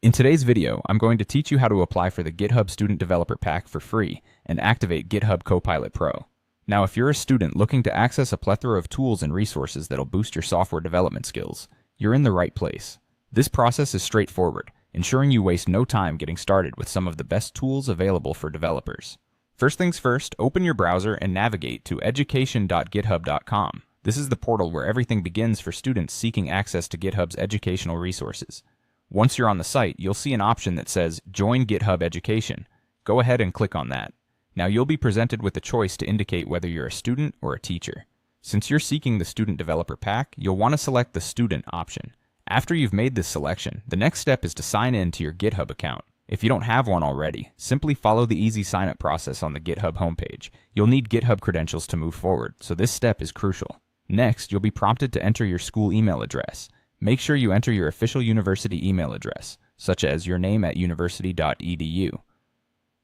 In today's video, I'm going to teach you how to apply for the GitHub Student Developer Pack for free and activate GitHub Copilot Pro. Now, if you're a student looking to access a plethora of tools and resources that'll boost your software development skills, you're in the right place. This process is straightforward, ensuring you waste no time getting started with some of the best tools available for developers. First things first, open your browser and navigate to education.github.com. This is the portal where everything begins for students seeking access to GitHub's educational resources. Once you're on the site, you'll see an option that says Join GitHub Education. Go ahead and click on that. Now you'll be presented with a choice to indicate whether you're a student or a teacher. Since you're seeking the Student Developer Pack, you'll want to select the Student option. After you've made this selection, the next step is to sign in to your GitHub account. If you don't have one already, simply follow the easy sign-up process on the GitHub homepage. You'll need GitHub credentials to move forward, so this step is crucial. Next, you'll be prompted to enter your school email address. Make sure you enter your official university email address, such as your name at university.edu.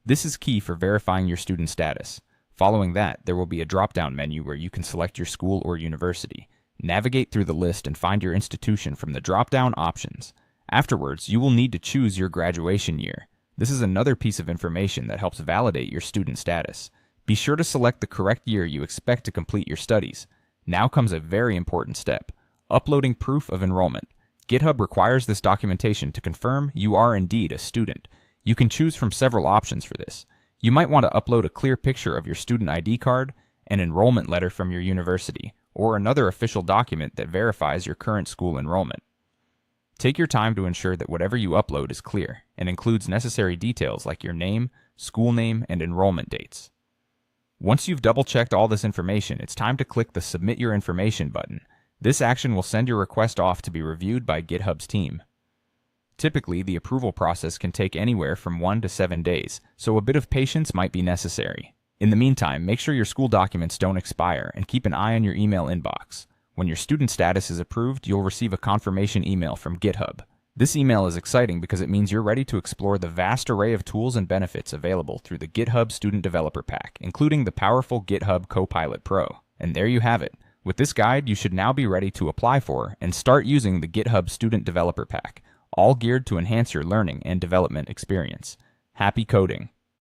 This is key for verifying your student status. Following that, there will be a drop-down menu where you can select your school or university. Navigate through the list and find your institution from the drop-down options. Afterwards, you will need to choose your graduation year. This is another piece of information that helps validate your student status. Be sure to select the correct year you expect to complete your studies. Now comes a very important step. Uploading proof of enrollment. GitHub requires this documentation to confirm you are indeed a student. You can choose from several options for this. You might want to upload a clear picture of your student ID card, an enrollment letter from your university, or another official document that verifies your current school enrollment. Take your time to ensure that whatever you upload is clear and includes necessary details like your name, school name, and enrollment dates. Once you've double-checked all this information, it's time to click the Submit Your Information button. This action will send your request off to be reviewed by GitHub's team. Typically, the approval process can take anywhere from 1 to 7 days, so a bit of patience might be necessary. In the meantime, make sure your school documents don't expire and keep an eye on your email inbox. When your student status is approved, you'll receive a confirmation email from GitHub. This email is exciting because it means you're ready to explore the vast array of tools and benefits available through the GitHub Student Developer Pack, including the powerful GitHub Copilot Pro. And there you have it. With this guide, you should now be ready to apply for and start using the GitHub Student Developer Pack, all geared to enhance your learning and development experience. Happy coding!